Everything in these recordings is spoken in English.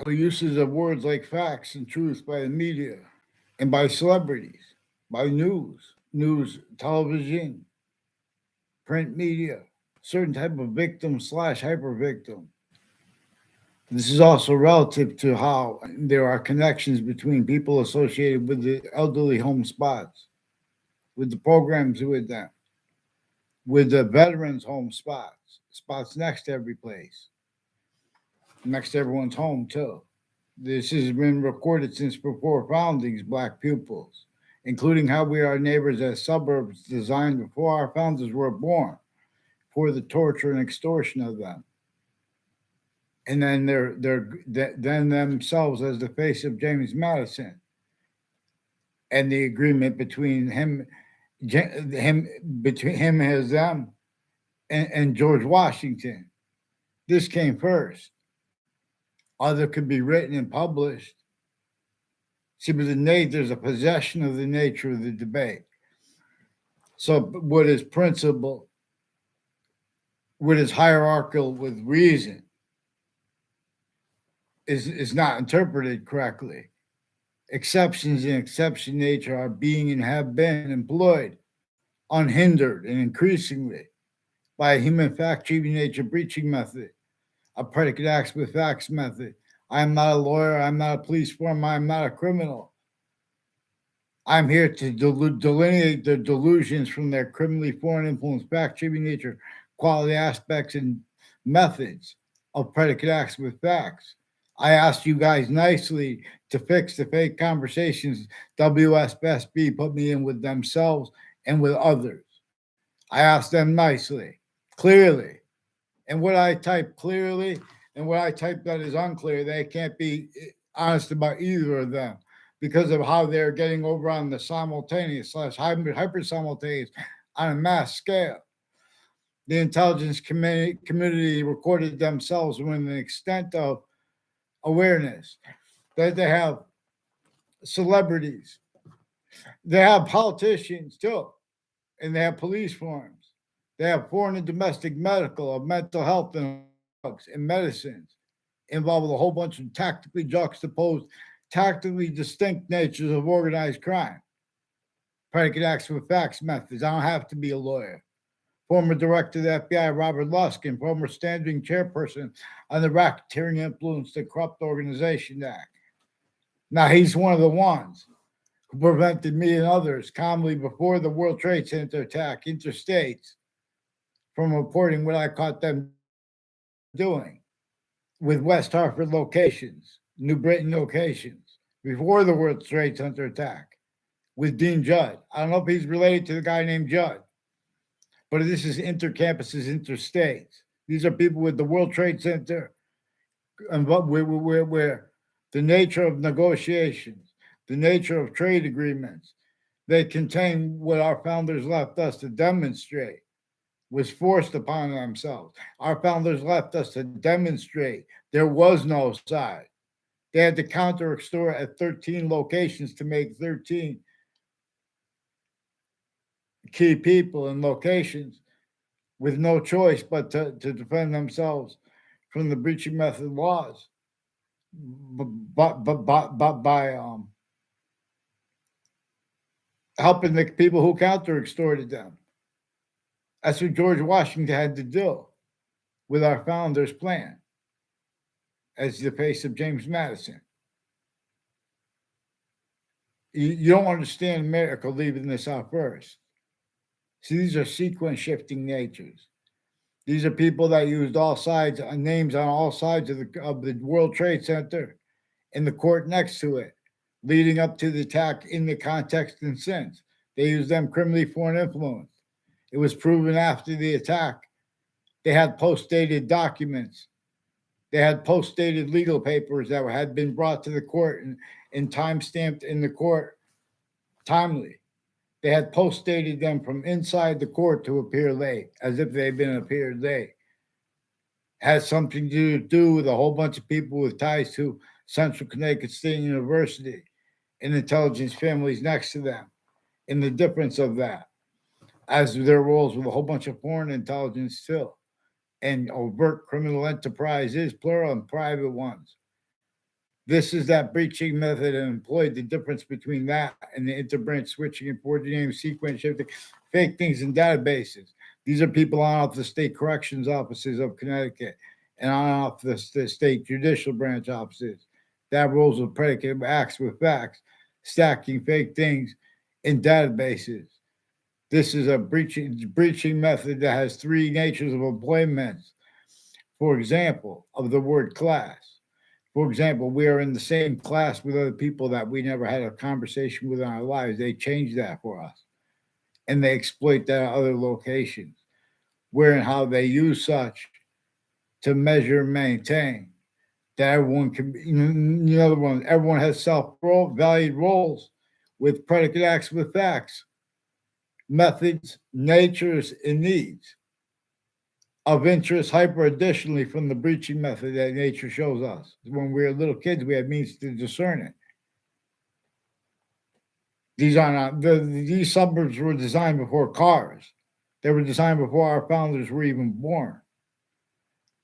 The uses of words like facts and truth by the media and by celebrities, by news, television, print media, certain type of victim slash hyper victim. This is also relative to how there are connections between people associated with the elderly home spots, with the programs with them, with the veterans home spots next to every place, next to everyone's home too. This has been recorded since before foundings, black pupils, including how we are neighbors as suburbs designed before our founders were born, for the torture and extortion of them. And then then themselves as the face of James Madison and the agreement between him between him as them and George Washington. This came first. Other could be written and published. See, but there's a possession of the nature of the debate. So what is principle, what is hierarchical with reason, is not interpreted correctly. Exceptions in exception nature are being and have been employed unhindered and increasingly by a human fact treating nature breaching method, a predicate acts with facts method. I am not a lawyer, I'm not a police form, I am not a criminal. I'm here to delineate their delusions from their criminally foreign influence, fact treating nature, quality aspects, and methods of predicate acts with facts. I asked you guys nicely to fix the fake conversations WSB put me in with themselves and with others. I asked them nicely, clearly. And what I type clearly and what I type that is unclear, they can't be honest about either of them because of how they're getting over on the simultaneous slash hyper simultaneous on a mass scale. The intelligence community recorded themselves with an extent of awareness that they have celebrities, they have politicians too, and they have police forms. They have foreign and domestic medical, of mental health and drugs and medicines involved with a whole bunch of tactically juxtaposed, tactically distinct natures of organized crime. Predicate acts with facts methods. I don't have to be a lawyer. Former director of the FBI, Robert Luskin, former standing chairperson on the Racketeering Influence and Corrupt Organization Act. Now, he's one of the ones who prevented me and others calmly before the World Trade Center attack interstates from reporting what I caught them doing with West Hartford locations, New Britain locations, before the World Trade Center attack with Dean Judd. I don't know if he's related to the guy named Judd, but this is intercampuses, interstates. These are people with the World Trade Center and where the nature of negotiations, the nature of trade agreements, they contain what our founders left us to demonstrate was forced upon themselves. Our founders left us to demonstrate there was no side. They had to counter extort at 13 locations to make 13 key people and locations with no choice but to defend themselves from the breaching method laws by helping the people who counter extorted them. That's what George Washington had to do with our founders' plan as the face of James Madison. You don't understand America leaving this out first. See, these are sequence shifting natures. These are people that used all sides, names on all sides of the World Trade Center and the court next to it, leading up to the attack in the context and since. They used them criminally foreign influence. It was proven after the attack. They had post dated documents. They had post dated legal papers that had been brought to the court and time stamped in the court timely. They had post dated them from inside the court to appear late, as if they'd been appeared late. Has something to do with a whole bunch of people with ties to Central Connecticut State University and intelligence families next to them, and the difference of that, as their roles with a whole bunch of foreign intelligence too, and overt criminal enterprises, plural, and private ones. This is that breaching method and employed the difference between that and the interbranch switching and forwarding name sequence shifting, fake things in databases. These are people on off the state corrections offices of Connecticut and on off the state judicial branch offices. That rules of predicate acts with facts, stacking fake things in databases. This is a breaching method that has three natures of employment. For example, of the word class. For example, we are in the same class with other people that we never had a conversation with in our lives. They change that for us and they exploit that at other locations, where and how they use such to measure and maintain that everyone can, everyone has self valued roles with predicate acts with facts, methods, natures, and needs of interest hyper additionally from the breaching method that nature shows us. When we were little kids, we had means to discern it. These are not these suburbs were designed before cars. They were designed before our founders were even born.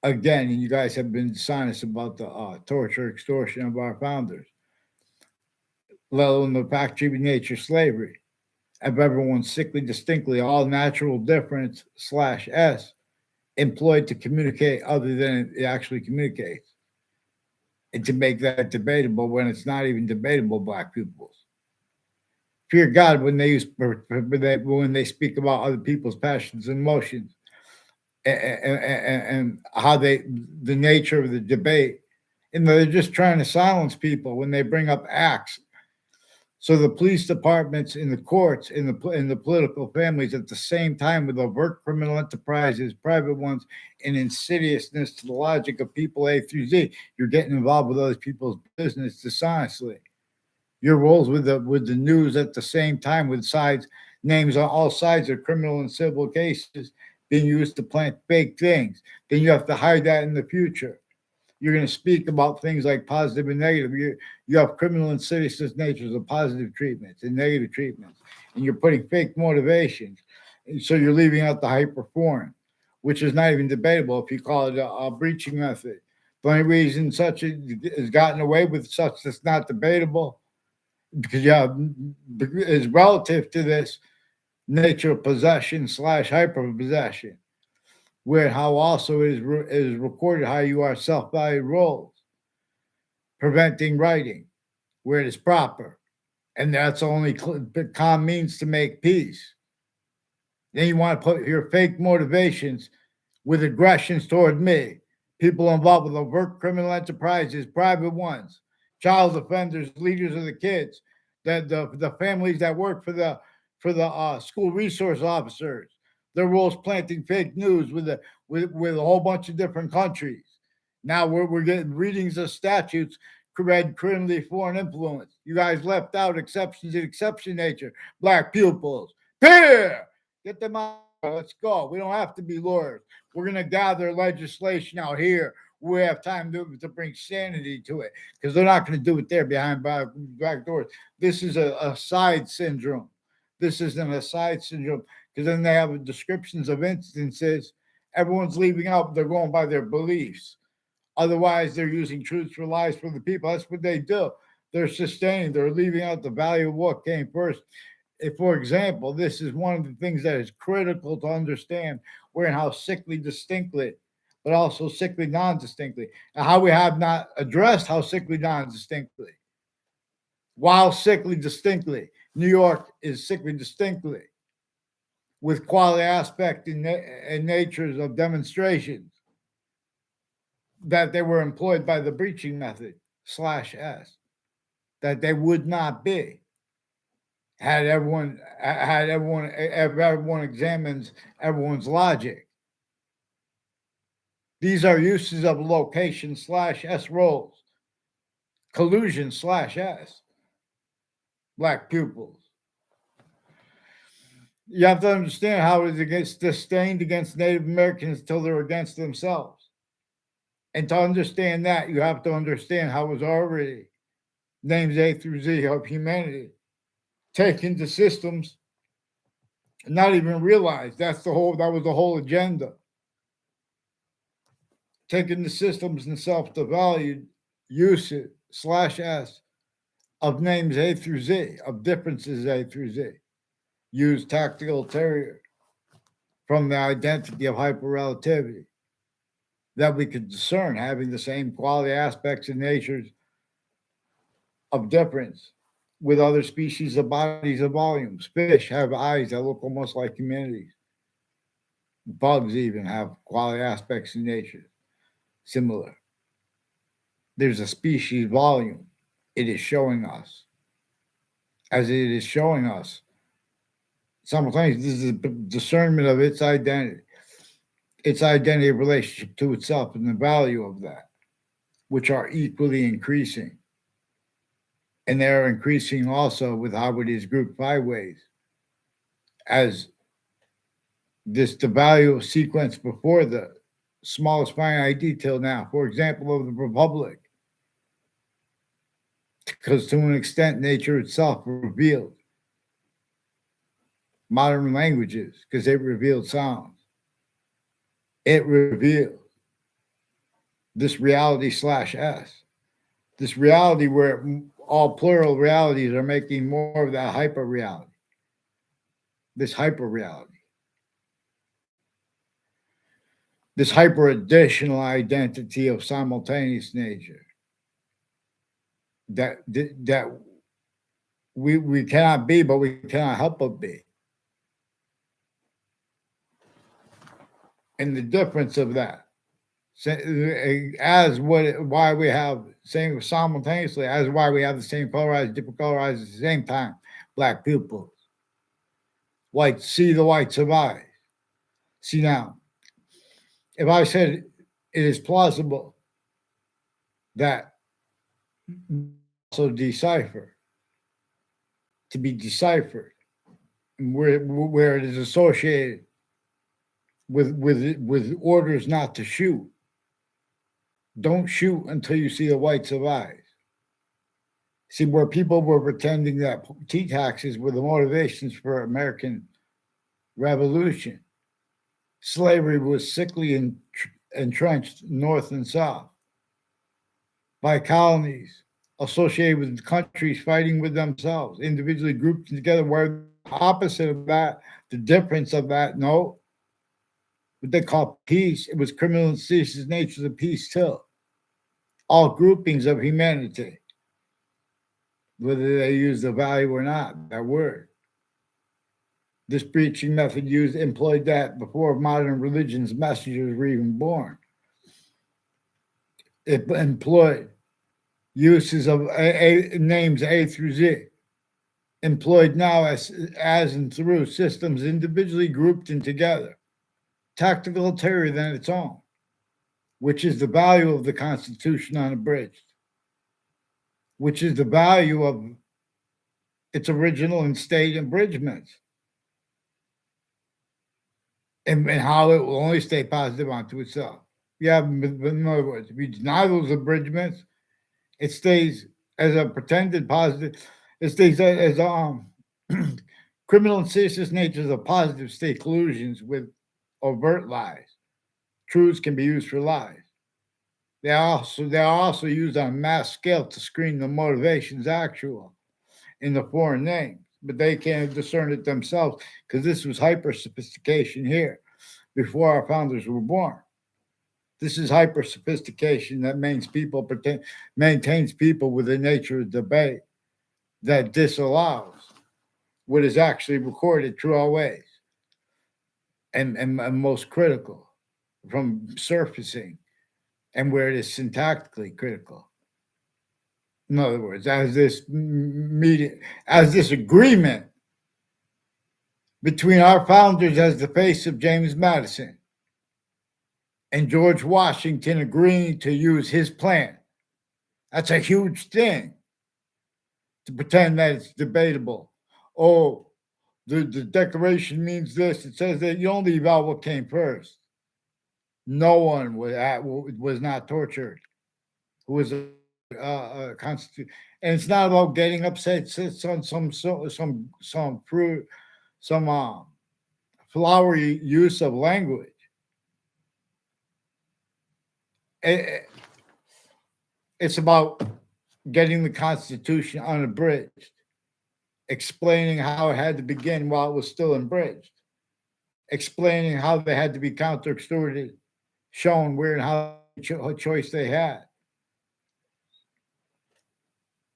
Again, you guys have been dishonest about the torture, extortion of our founders, let alone the factory of nature slavery of everyone's sickly distinctly all natural difference slash S employed to communicate other than it actually communicates. And to make that debatable when it's not even debatable, black pupils. Fear God when they use when they speak about other people's passions and emotions and how they the nature of the debate. And they're just trying to silence people when they bring up acts. So the police departments in the courts in the political families at the same time with overt criminal enterprises, private ones, and insidiousness to the logic of people A through Z. You're getting involved with other people's business dishonestly. Your roles with the news at the same time with sides names on all sides of criminal and civil cases being used to plant fake things. Then you have to hide that in the future. You're going to speak about things like positive and negative. You have criminal and citizen's natures of positive treatments and negative treatments, and you're putting fake motivations. And so you're leaving out the hyper-foreign, which is not even debatable if you call it a breaching method. The only reason such is gotten away with such that's not debatable because you have is relative to this nature of possession slash hyper possession, where how also is recorded how you are self valued roles, preventing writing where it is proper, and that's only calm means to make peace. Then you want to put your fake motivations with aggressions toward me, people involved with overt criminal enterprises, private ones, child offenders, leaders of the kids, the families that work for the school resource officers. Their roles planting fake news with a whole bunch of different countries. Now we're getting readings of statutes read criminally foreign influence. You guys left out exceptions in exception nature. Black pupils. Here, get them out. Let's go. We don't have to be lawyers. We're going to gather legislation out here. We have time to bring sanity to it because they're not going to do it there behind back doors. This is a side syndrome. This isn't a side syndrome because then they have descriptions of instances. Everyone's leaving out, they're going by their beliefs. Otherwise, they're using truths for lies for the people. That's what they do. They're sustaining, they're leaving out the value of what came first. If, for example, this is one of the things that is critical to understand where and how sickly distinctly, but also sickly non-distinctly, and how we have not addressed how sickly non-distinctly. While sickly distinctly, New York is sickly distinctly with quality aspect and natures of demonstrations that they were employed by the breaching method slash S, that they would not be if everyone examines everyone's logic. These are uses of location slash S roles, collusion slash S, black pupils. You have to understand how it is against disdained against Native Americans until they're against themselves. And to understand that, you have to understand how it was already names A through Z of humanity taken to systems and not even realize that was the whole agenda. Taking the systems and self-devalued, use it slash S of names A through Z, of differences A through Z. Use tactical terrier from the identity of hyperrelativity that we could discern having the same quality aspects and natures of difference with other species of bodies of volumes. Fish have eyes that look almost like humanity's. Bugs even have quality aspects and natures similar. There's a species volume. It is showing us, as it is showing us, simultaneously, this is a discernment of its identity of relationship to itself and the value of that, which are equally increasing. And they are increasing also with how it is grouped five ways. As the value of sequence before the smallest finite detail now, for example, of the Republic, because to an extent nature itself revealed modern languages because it revealed sounds. It revealed this reality slash S, this reality where all plural realities are making more of that hyper reality, this hyper reality, this hyper additional identity of simultaneous nature that we cannot be, but we cannot help but be. And the difference of that, as why we have same simultaneously, as why we have the same colorized, different colorized at the same time, black pupils, whites see the whites of eyes. See now, if I said it is plausible that also decipher to be deciphered, where it is associated with orders not to shoot. Don't shoot until you see the whites of eyes. See, where people were pretending that tea taxes were the motivations for American revolution, slavery was sickly entrenched north and south by colonies associated with countries fighting with themselves, individually grouped together, where the opposite of that, the difference of that, no, what they call peace, it was criminal and seditious natures of peace too. All groupings of humanity, whether they use the value or not, that word. This preaching method employed that before modern religion's messengers were even born. It employed uses of names A through Z, employed now as and through systems individually grouped and together. Tactical theory than its own, which is the value of the Constitution unabridged, which is the value of its original and state abridgments, and how it will only stay positive unto itself. Yeah, in other words, if you deny those abridgments, it stays as a pretended positive. It stays as criminal and seditious natures of positive state collusions with overt lies. Truths can be used for lies. They are also used on a mass scale to screen the motivations actual in the foreign names, but they can't discern it themselves because this was hyper sophistication here before our founders were born. This is hyper sophistication that maintains people with a nature of debate that disallows what is actually recorded true always and most critical from surfacing and where it is syntactically critical. In other words, as this agreement between our founders as the face of James Madison and George Washington agreeing to use his plan. That's a huge thing to pretend that it's debatable. Oh, the Declaration means this. It says that you only leave out what came first. No one was not tortured who was a constitution, and it's not about getting upset. It's on some flowery use of language. It's about getting the Constitution unabridged, explaining how it had to begin while it was still abridged, explaining how they had to be counter-extorted, showing where and how choice they had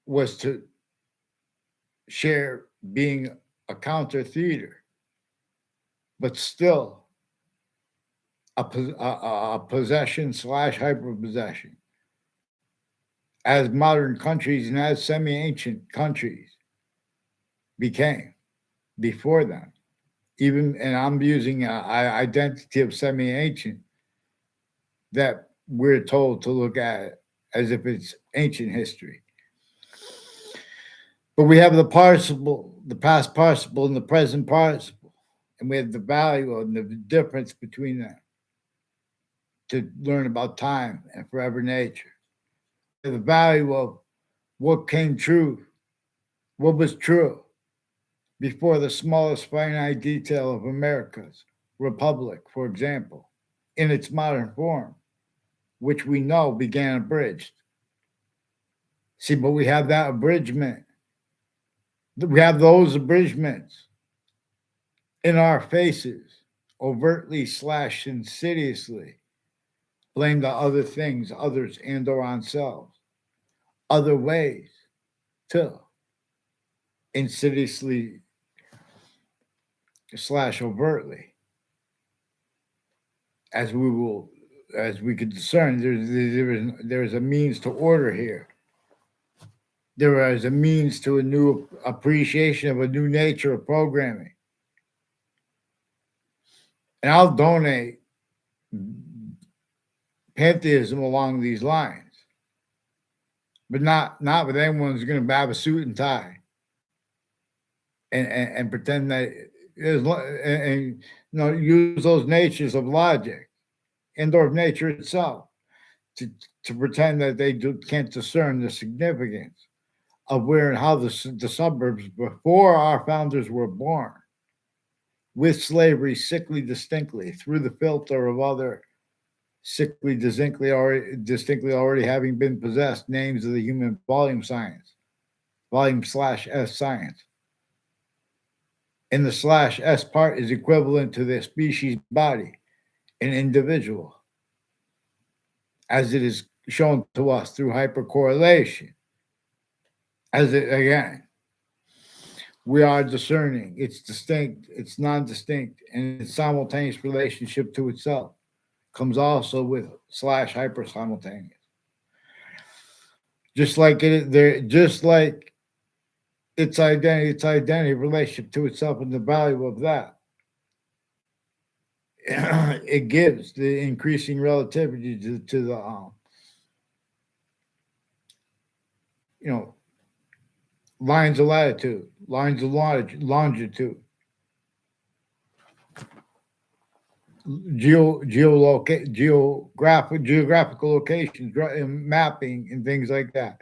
was to share being a counter theater, but still a possession slash hyper possession. As modern countries and as semi ancient countries became before them, even, and I'm using an identity of semi ancient that we're told to look at it as if it's ancient history. But we have the participle, the past participle, and the present participle, and we have the value and the difference between them to learn about time and forever nature. We have the value of what came true, what was true before the smallest finite detail of America's republic, for example, in its modern form, which we know began abridged. See, but we have that abridgment. We have those abridgments in our faces, overtly slash insidiously, blamed on other things, others, and or on selves. Other ways, too, insidiously slash overtly, as we will, as we could discern, there's a means to order here. There is a means to a new appreciation of a new nature of programming. And I'll donate pantheism along these lines, but not with anyone who's going to have a suit and tie and pretend that is and use those natures of logic and or of nature itself to to pretend that they can't discern the significance of where and how the suburbs before our founders were born, with slavery sickly distinctly through the filter of other sickly distinctly already having been possessed names of the human volume science, volume slash S science. And the slash S part is equivalent to the species body, an individual, as it is shown to us through hypercorrelation. As it again, we are discerning. It's distinct, it's non-distinct, and its simultaneous relationship to itself comes also with slash hyper simultaneous. Just like it there, just like its identity relationship to itself and the value of that. It gives the increasing relativity to the you know lines of latitude, lines of longitude, geographical locations, and mapping, and things like that.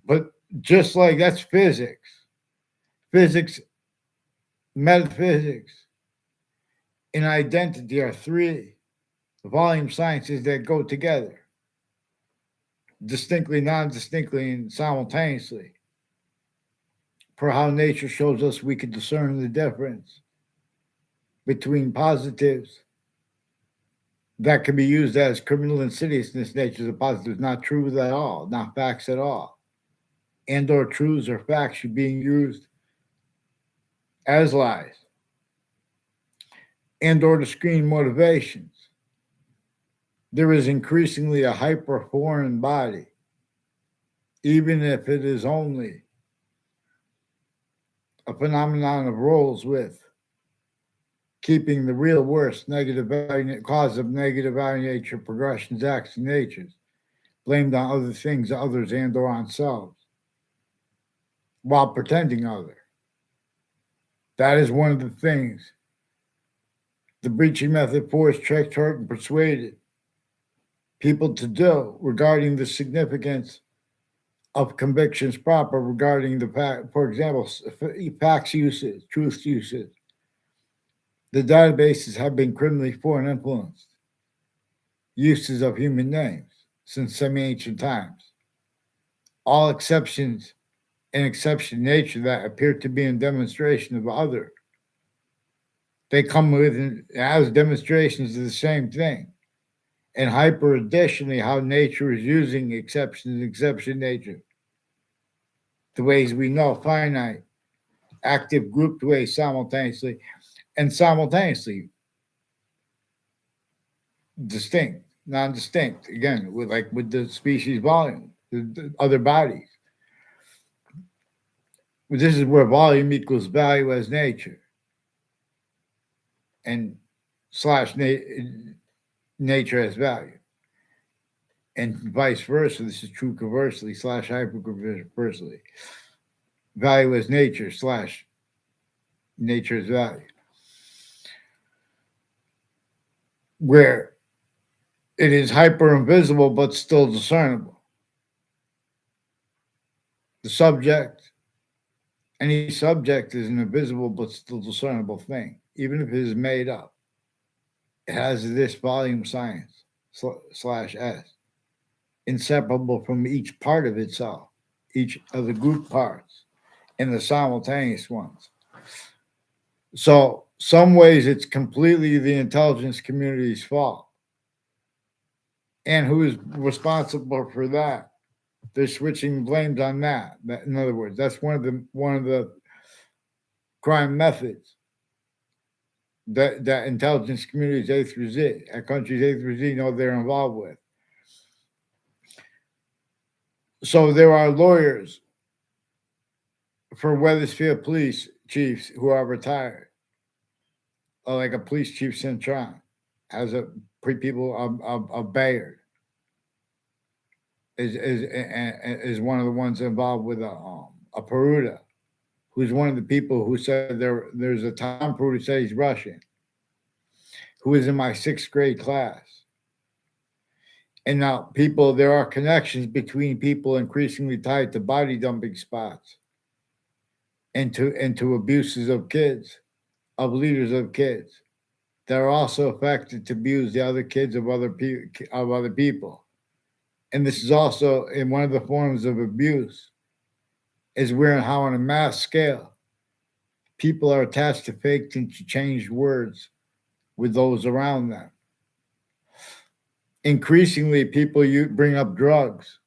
But just like that's physics, physics, metaphysics, and identity are three volume sciences that go together, distinctly, non-distinctly, and simultaneously. For how nature shows us we can discern the difference between positives that can be used as criminal insidiousness natures of positives, not truths at all, not facts at all, and or truths or facts are being used as lies, and or to screen motivations. There is increasingly a hyper foreign body, even if it is only a phenomenon of roles with keeping the real worst negative value, cause of negative value nature progressions, acts, and natures blamed on other things, others, and or on selves, while pretending other. That is one of the things the breaching method forced, tricked, hurt, and persuaded people to do regarding the significance of convictions proper regarding the fact, for example, facts usage, truth usage. The databases have been criminally foreign influenced uses of human names since semi ancient times. all exceptions and exception nature that appear to be in demonstration of other. They come with as demonstrations of the same thing. And hyper additionally, how nature is using exceptions and exception nature. The ways we know finite, active grouped ways simultaneously, and simultaneously distinct, non-distinct. Again, with the species volume, the other bodies. This is where volume equals value as nature, and slash nature as value, and vice versa. This is true conversely slash hyper conversely. Value as nature slash nature as value, where it is hyper invisible but still discernible. The subject, any subject is an invisible but still discernible thing, even if it is made up. It has this volume science slash S, inseparable from each part of itself, each of the group parts, and the simultaneous ones. So, some ways it's completely the intelligence community's fault. And who is responsible for that? They're switching blames on that. In other words, that's one of the crime methods that intelligence communities A through Z, countries A through Z know they're involved with. So there are lawyers for Weathersfield police chiefs who are retired, like a police chief Cintron, has a people of Bayard is one of the ones involved with a Peruta, who's one of the people who said there's a Tom Peruta said he's Russian, who was in my sixth grade class. And now there are connections between people increasingly tied to body dumping spots and to abuses of kids, of leaders of kids that are also affected to abuse the other kids of other people. And this is also in one of the forms of abuse is where and how on a mass scale people are attached to faked and to changed words with those around them. Increasingly, people bring up drugs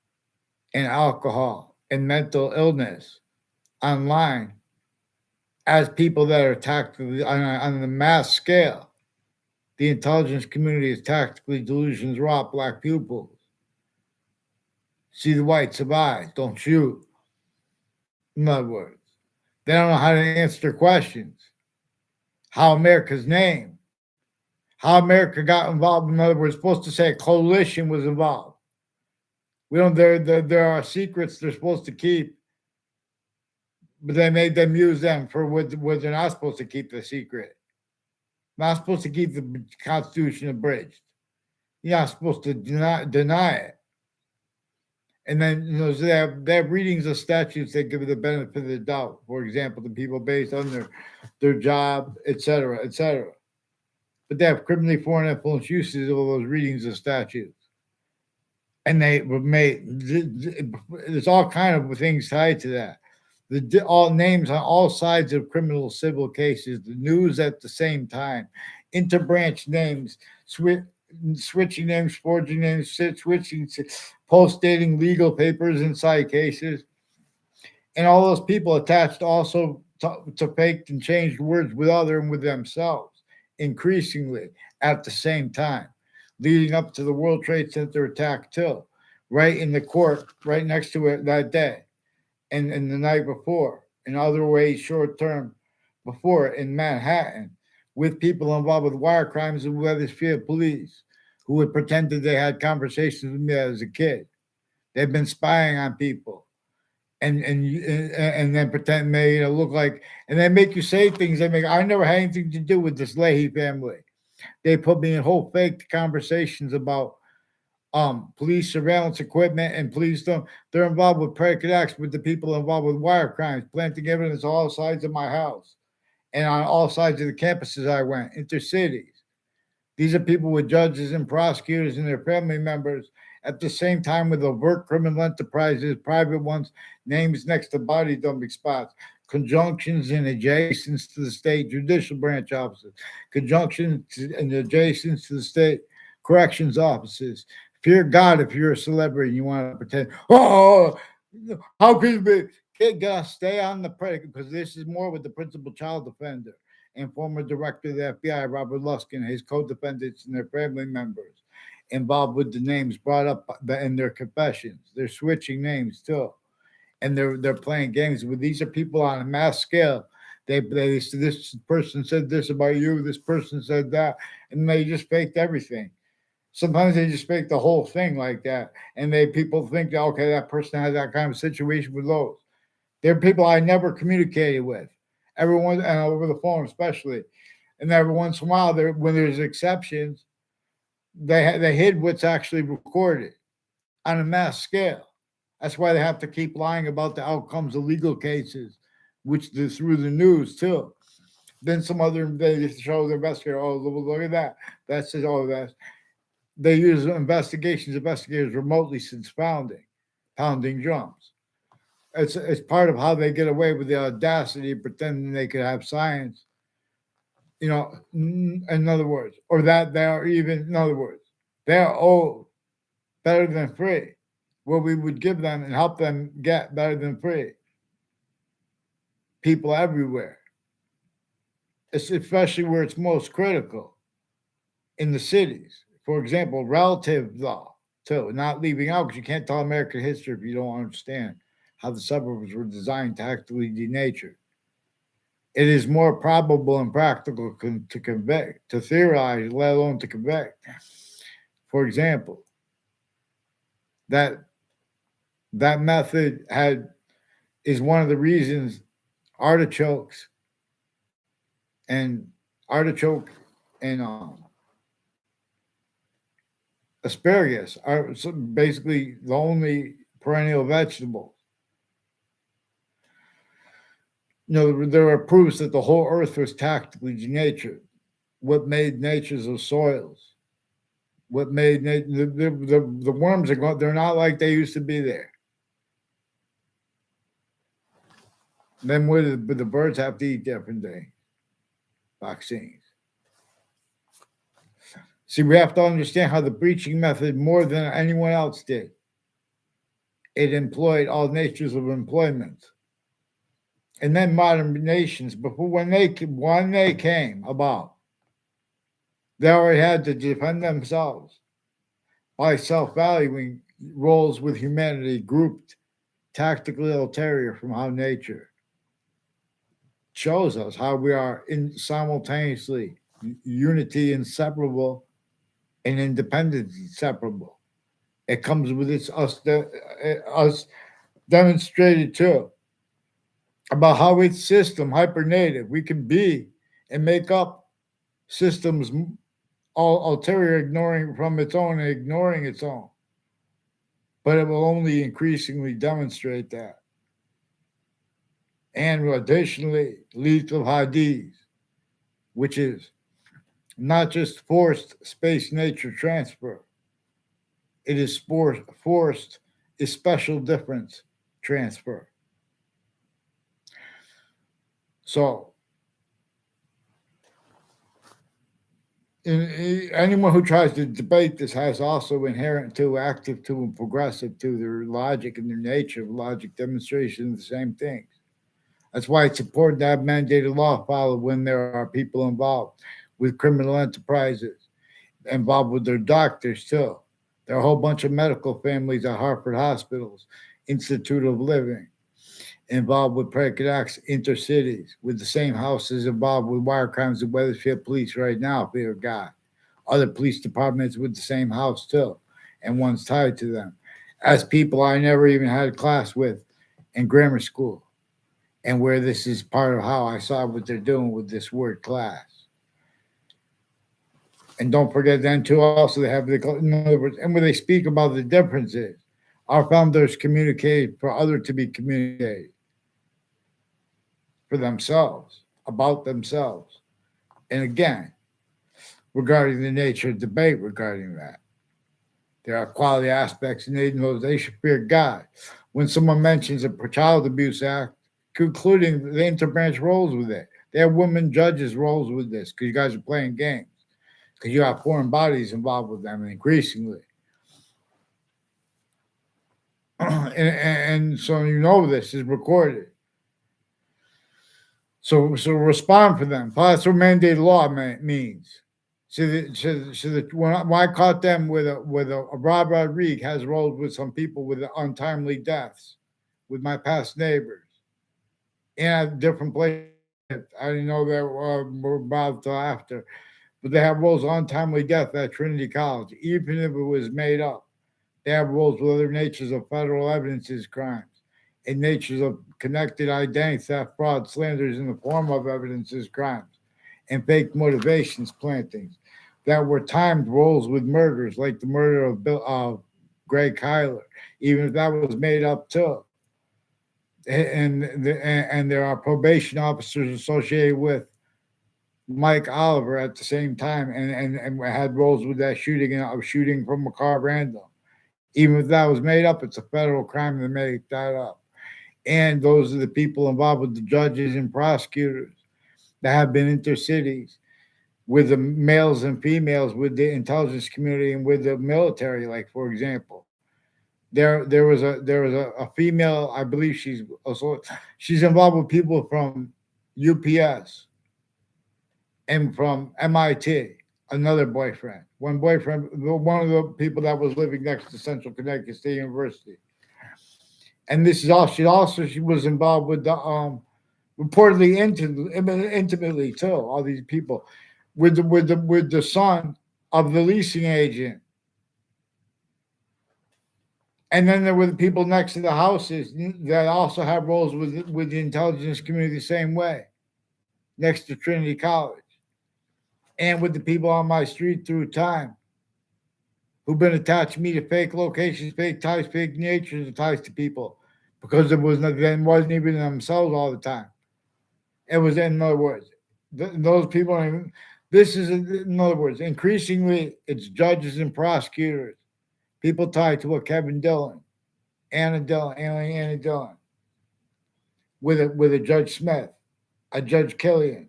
and alcohol and mental illness online as people that are tactically on the mass scale. The intelligence community is tactically delusions rot black pupils. See the whites of eyes, don't shoot. In other words, they don't know how to answer questions. How America's name, how America got involved. In other words, supposed to say a coalition was involved. We don't. There are secrets they're supposed to keep, but they made them use them for what they're not supposed to keep the secret. Not supposed to keep the Constitution abridged. You're not supposed to deny it. And then they have readings of statutes that give the benefit of the doubt. For example, the people based on their job, et cetera, et cetera. But they have criminally foreign influence uses of those readings of statutes. And they were made. There's all kind of things tied to that. All names on all sides of criminal civil cases, the news at the same time, interbranch names, switching names, forging names, switching, post dating legal papers inside cases, and all those people attached also to faked and changed words with other and with themselves, increasingly at the same time, leading up to the World Trade Center attack too, right in the court, right next to it that day, and the night before, in other ways short term before in Manhattan, with people involved with wire crimes and Weathersfield police who would pretend that they had conversations with me as a kid. They've been spying on people, and then pretend they look like, and they make you say things. I never had anything to do with this Leahy family. They put me in whole fake conversations about police surveillance equipment and police them. They're involved with predicate acts with the people involved with wire crimes, planting evidence on all sides of my house and on all sides of the campuses I went, intercities. These are people with judges and prosecutors and their family members At the same time, with overt criminal enterprises, private ones, names next to body dumping spots, conjunctions and adjacents to the state judicial branch offices, and adjacents to the state corrections offices. Fear God if you're a celebrity and you want to pretend, oh, how could you be? Kid, gotta stay on the predicate because this is more with the principal child offender and former director of the FBI, Robert Luskin, his co-defendants and their family members involved with the names brought up in their confessions. They're switching names too, and they're playing games. But these are people on a mass scale. They this person said this about you. This person said that, and they just faked everything. Sometimes they just fake the whole thing like that, and they people think that okay, that person has that kind of situation with those. They're people I never communicated with, everyone and over the phone especially. And every once in a while, there when there's exceptions, they hid what's actually recorded on a mass scale. That's why they have to keep lying about the outcomes of legal cases, which through the news too. Then some other they show the investigator, oh look at that. That's it, oh that they use investigators remotely since founding, pounding drums. It's part of how they get away with the audacity of pretending they could have science. In other words, or that they are even in other words, they are old better than free. What we would give them and help them get better than free. People everywhere, it's especially where it's most critical in the cities. For example, relative law too, not leaving out because you can't tell American history if you don't understand how the suburbs were designed to actively denature. It is more probable and practical to convict, to theorize, let alone to convict. For example, that that method had is one of the reasons artichokes and artichoke and asparagus are basically the only perennial vegetables. There are proofs that the whole earth was tactically denatured. What made natures of soils? What made the worms are going? They're not like they used to be there. Then what did the birds have to eat different things? Vaccines. See, we have to understand how the breaching method, more than anyone else did, it employed all natures of employment. And then modern nations, before when they came about, they already had to defend themselves by self-valuing roles with humanity grouped tactically ulterior from how nature shows us how we are in simultaneously unity inseparable and independence inseparable. It comes with us demonstrated too about how its system hypernative we can be and make up systems all ulterior ignoring from its own and ignoring its own, but it will only increasingly demonstrate that. And additionally, lethal Hadith, which is not just forced space nature transfer, it is forced is special difference transfer. So, anyone who tries to debate this has also inherent to, active to, and progressive to their logic and their nature of logic demonstration of the same things. That's why it's important to have mandated law followed when there are people involved with criminal enterprises, involved with their doctors too. There are a whole bunch of medical families at Harvard hospitals, Institute of Living, involved with predicate acts intercities, with the same houses involved with wire crimes of Weathersfield Police right now, fear God. Other police departments with the same house too, and one's tied to them. As people I never even had a class with in grammar school, and where this is part of how I saw what they're doing with this word class. And don't forget then too, also they have in other words, and when they speak about the differences, our founders communicated for other to be communicated for themselves, about themselves. And again, regarding the nature of debate regarding that, There are quality aspects, and they know they should fear God. When someone mentions a Child Abuse Act, concluding the interbranch roles with it, they have women judges roles with this because you guys are playing games because you have foreign bodies involved with them, and increasingly. And so you know this is recorded. So respond for them. That's what mandated law means. So that when I caught them with a Rob Rodriguez has rolled with some people with untimely deaths, with my past neighbors, and at different places. I didn't know that were about till after, but they have roles of untimely death at Trinity College, even if it was made up. They have roles with other natures of federal evidences crimes and natures of connected identity theft, fraud, slanders in the form of evidences crimes and fake motivations plantings that were timed roles with murders like the murder of Greg Kyler, even if that was made up too. And there are probation officers associated with Mike Oliver at the same time, and had roles with that shooting and shooting from a car random. Even if that was made up, it's a federal crime to make that up. And those are the people involved with the judges and prosecutors that have been intercities with the males and females, with the intelligence community and with the military. Like for example, there was a female, I believe she's involved with people from UPS and from MIT. Another boyfriend, one of the people that was living next to Central Connecticut State University. And this is all she was involved with the reportedly intimately too. All these people with the son of the leasing agent, and then there were the people next to the houses that also have roles with the intelligence community the same way, next to Trinity College, and with the people on my street through time who've been attached to me to fake locations, fake ties, fake natures of ties to people because it wasn't even themselves all the time. It was, in other words, those people. This is, in other words, increasingly it's judges and prosecutors, people tied to a Kevin Dillon, Anna Dillon, with a Judge Smith, a Judge Killian,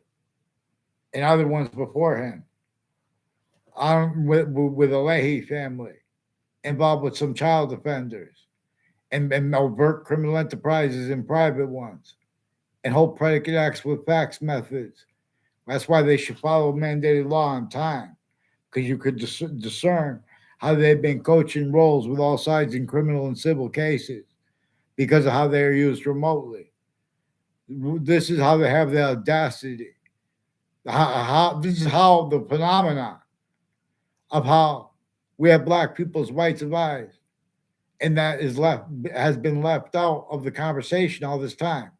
and other ones before him, with a Leahy family, involved with some child offenders, and overt criminal enterprises and private ones, and hold predicate acts with fax methods. That's why they should follow mandated law on time, because you could discern how they've been coaching roles with all sides in criminal and civil cases because of how they are used remotely. This is how they have the audacity. This is how the phenomenon of how we have black people's rights of eyes, and that has been left out of the conversation all this time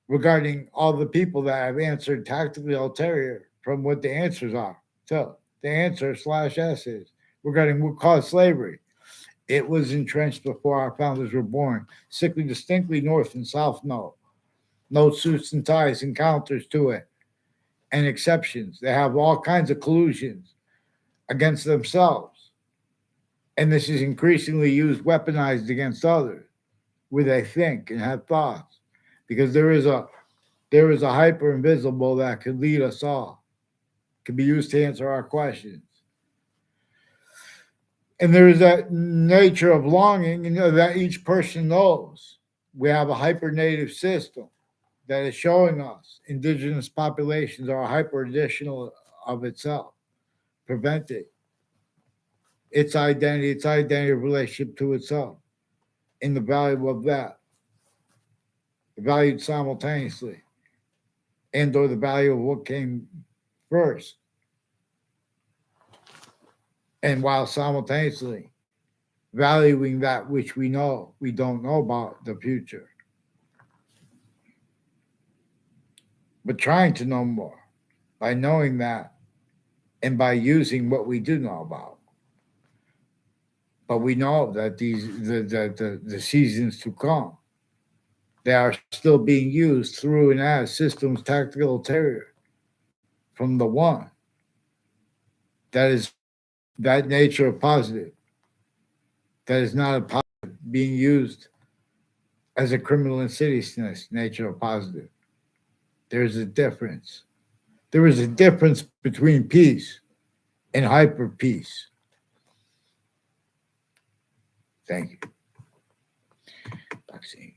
regarding all the people that have answered tactically ulterior from what the answers are. So the answer slash S is regarding what caused slavery. It was entrenched before our founders were born, sickly distinctly North and South no suits and ties and counters to it, and exceptions. They have all kinds of collusions against themselves. And this is increasingly used, weaponized against others, where they think and have thoughts. Because there is a hyper invisible that could lead us all, can be used to answer our questions. And there is that nature of longing, that each person knows. We have a hyper native system that is showing us indigenous populations are hyper additional of itself, preventing its identity relationship to itself, and the value of that, valued simultaneously, and or the value of what came first, and while simultaneously valuing that which we don't know about the future, but trying to know more by knowing that and by using what we do know about. But we know that the seasons to come, they are still being used through and as systems tactical terror from the one that is that nature of positive. that is not a positive being used as a criminal insidiousness nature of positive. There's a difference. There is a difference between peace and hyper peace. Thank you. Vaccine.